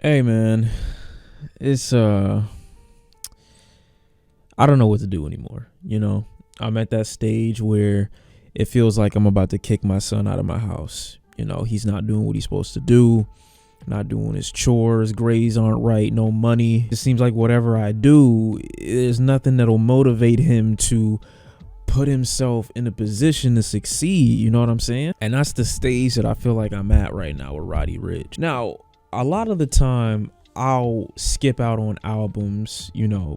Hey man, it's I don't know what to do anymore. I'm at that stage where it feels like I'm about to kick my son out of my house. He's not doing what he's supposed to do, not doing his chores, grades aren't right, no money. It seems like whatever I do, there's nothing that'll motivate him to put himself in a position to succeed, you know what I'm saying? And that's the stage that I feel like I'm at right now with Roddy Ricch. Now, a lot of the time I'll skip out on albums,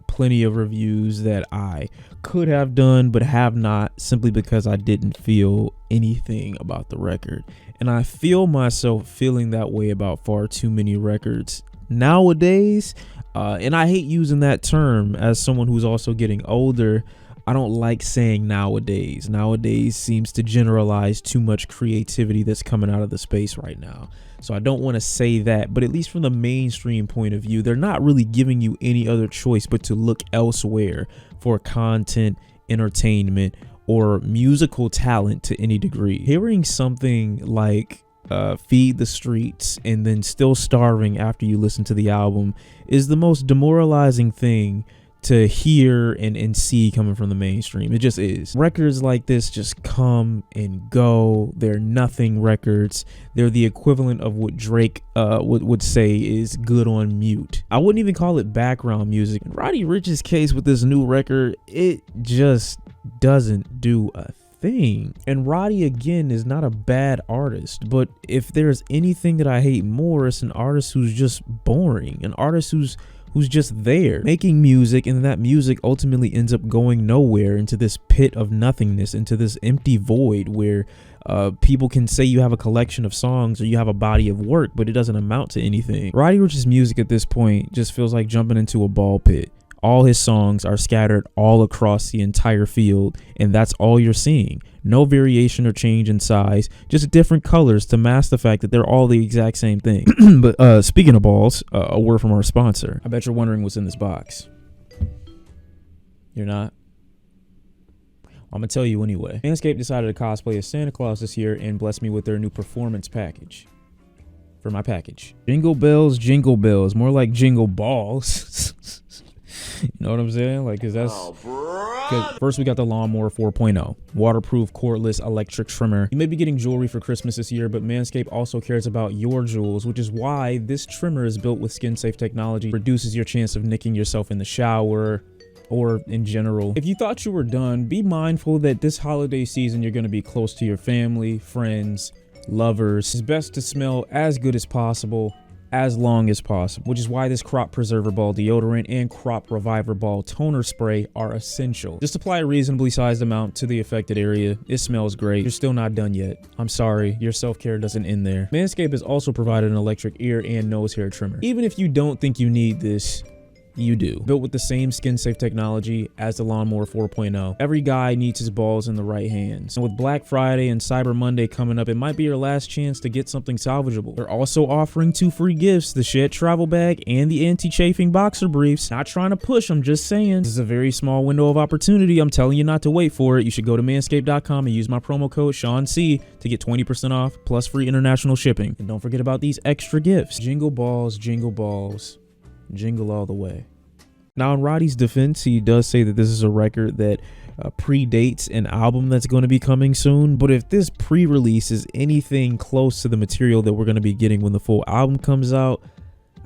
plenty of reviews that I could have done but have not, simply because I didn't feel anything about the record. And I feel myself feeling that way about far too many records nowadays. And I hate using that term as someone who's also getting older. I don't like saying nowadays. Nowadays seems to generalize too much creativity that's coming out of the space right now. So I don't want to say that, but at least from the mainstream point of view, they're not really giving you any other choice but to look elsewhere for content, entertainment, or musical talent to any degree. Hearing something like Feed the Streets and then still starving after you listen to the album is the most demoralizing thing to hear and see coming from the mainstream. It just is. Records like this just come and go. They're nothing records. They're the equivalent of what Drake would say is good on mute. I wouldn't even call it background music. In Roddy Ricch's case with this new record, it just doesn't do a thing. And Roddy, again, is not a bad artist, but if there's anything that I hate more, it's an artist who's just boring, an artist who's just there making music, and that music ultimately ends up going nowhere, into this pit of nothingness, into this empty void where people can say you have a collection of songs or you have a body of work, but it doesn't amount to anything. Roddy Ricch's music at this point just feels like jumping into a ball pit. All his songs are scattered all across the entire field, and that's all you're seeing. No variation or change in size, just different colors to mask the fact that they're all the exact same thing. But speaking of balls, a word from our sponsor. I bet you're wondering what's in this box. You're not? I'm going to tell you anyway. Manscaped decided to cosplay as Santa Claus this year and bless me with their new performance package. For my package. Jingle bells, more like jingle balls. You know what I'm saying? Like, cause that's cause first we got the Lawnmower 4.0 waterproof cordless electric trimmer. You may be getting jewelry for Christmas this year, but Manscaped also cares about your jewels, which is why this trimmer is built with skin safe technology, reduces your chance of nicking yourself in the shower or in general. If you thought you were done, be mindful that this holiday season you're going to be close to your family, friends, lovers. It's best to smell as good as possible, as long as possible, which is why this Crop Preserver Ball deodorant and Crop Reviver Ball toner spray are essential. Just apply a reasonably sized amount to the affected area. It smells great. You're still not done yet. I'm sorry, your self-care doesn't end there. Manscaped has also provided an electric ear and nose hair trimmer. Even if you don't think you need this, you do. Built with the same skin safe technology as the Lawnmower 4.0. Every guy needs his balls in the right hands. And with Black Friday and Cyber Monday coming up, it might be your last chance to get something salvageable. They're also offering 2 free gifts, the Shed Travel Bag and the Anti-Chafing Boxer Briefs. Not trying to push, I'm just saying. This is a very small window of opportunity. I'm telling you not to wait for it. You should go to manscaped.com and use my promo code ShawnC to get 20% off plus free international shipping. And don't forget about these extra gifts. Jingle balls, jingle all the way. Now, in Roddy's defense, he does say that this is a record that predates an album that's going to be coming soon. But if this pre-release is anything close to the material that we're going to be getting when the full album comes out,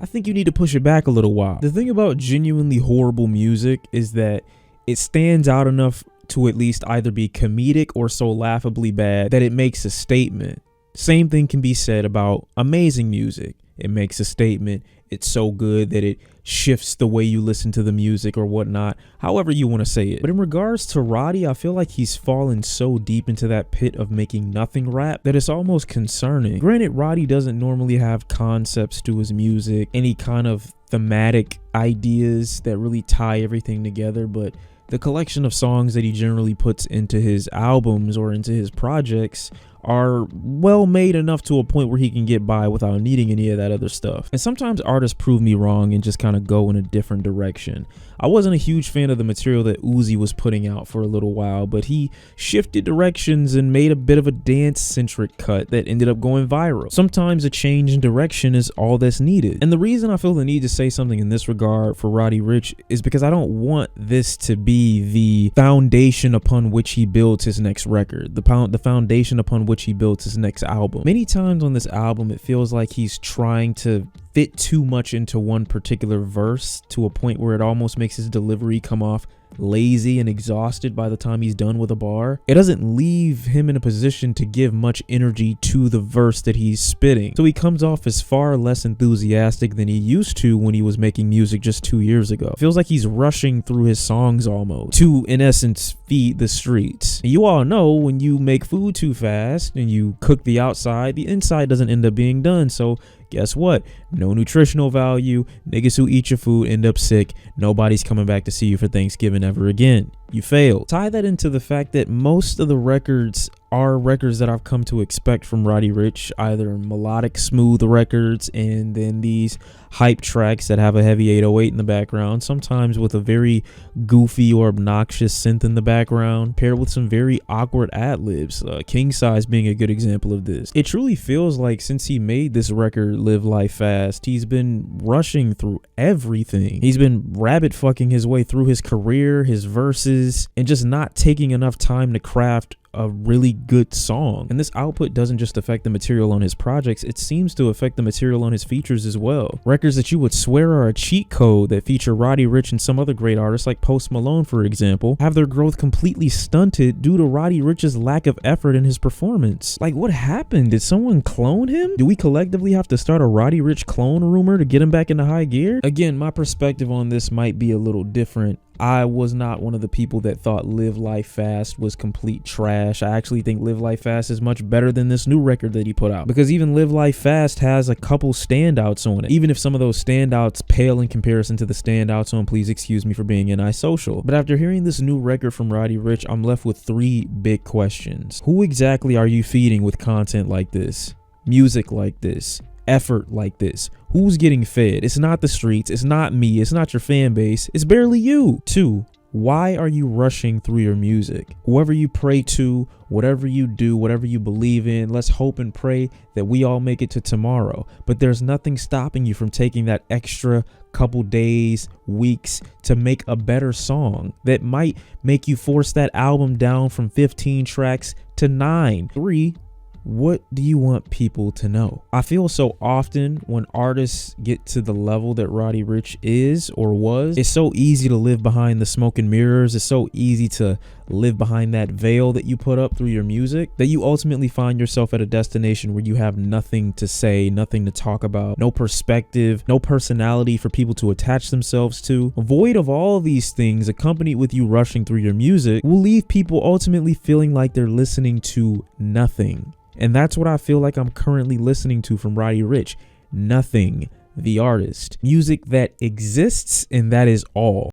I think you need to push it back a little while. The thing about genuinely horrible music is that it stands out enough to at least either be comedic or so laughably bad that it makes a statement. Same thing can be said about amazing music. It makes a statement. It's so good that it shifts the way you listen to the music or whatnot, however you want to say it. But in regards to Roddy, I feel like he's fallen so deep into that pit of making nothing rap that it's almost concerning. Granted, Roddy doesn't normally have concepts to his music, any kind of thematic ideas that really tie everything together, but the collection of songs that he generally puts into his albums or into his projects are well made enough to a point where he can get by without needing any of that other stuff. And sometimes artists prove me wrong and just kind of go in a different direction. I wasn't a huge fan of the material that Uzi was putting out for a little while, but he shifted directions and made a bit of a dance-centric cut that ended up going viral. Sometimes a change in direction is all that's needed. And the reason I feel the need to say something in this regard for Roddy Ricch is because I don't want this to be the foundation upon which he builds his next record, the foundation upon which he builds his next album. Many times on this album, it feels like he's trying to fit too much into one particular verse to a point where it almost makes his delivery come off lazy and exhausted by the time he's done with a bar. It doesn't leave him in a position to give much energy to the verse that he's spitting. So he comes off as far less enthusiastic than he used to when he was making music just 2 years ago. It feels like he's rushing through his songs almost to, in essence, feed the streets. And you all know when you make food too fast and you cook the outside, the inside doesn't end up being done. So guess what? No nutritional value. Niggas who eat your food end up sick. Nobody's coming back to see you for Thanksgiving ever again. You failed. Tie that into the fact that most of the records are records that I've come to expect from Roddy Ricch, either melodic, smooth records and then these hype tracks that have a heavy 808 in the background, sometimes with a very goofy or obnoxious synth in the background, paired with some very awkward ad-libs, King Size being a good example of this. It truly feels like since he made this record, Live Life Fast, he's been rushing through everything. He's been rabbit fucking his way through his career, his verses, and just not taking enough time to craft a really good song. And this output doesn't just affect the material on his projects, it seems to affect the material on his features as well. Records that you would swear are a cheat code that feature Roddy Ricch and some other great artists like Post Malone, for example, have their growth completely stunted due to Roddy Ricch's lack of effort in his performance. Like, what happened? Did someone clone him? Do we collectively have to start a Roddy Ricch clone rumor to get him back into high gear? Again, my perspective on this might be a little different. I was not one of the people that thought Live Life Fast was complete trash. I actually think Live Life Fast is much better than this new record that he put out, because even Live Life Fast has a couple standouts on it, even if some of those standouts pale in comparison to the standouts on Please Excuse Me for Being Antisocial. But after hearing this new record from Roddy Ricch, I'm left with three big questions. Who exactly are you feeding with content like this? Music like this? Effort like this? Who's getting fed? It's not the streets, it's not me, it's not your fan base, it's barely you. 2, why are you rushing through your music? Whoever you pray to, whatever you do, whatever you believe in, let's hope and pray that we all make it to tomorrow. But there's nothing stopping you from taking that extra couple days, weeks to make a better song that might make you force that album down from 15 tracks to 9. 3, what do you want people to know? I feel so often when artists get to the level that Roddy Ricch is or was, it's so easy to live behind the smoke and mirrors. It's so easy to live behind that veil that you put up through your music that you ultimately find yourself at a destination where you have nothing to say, nothing to talk about, no perspective, no personality for people to attach themselves to. Void of all these things, accompanied with you rushing through your music, will leave people ultimately feeling like they're listening to nothing. And that's what I feel like I'm currently listening to from Roddy Ricch. Nothing. The artist. Music that exists, and that is all.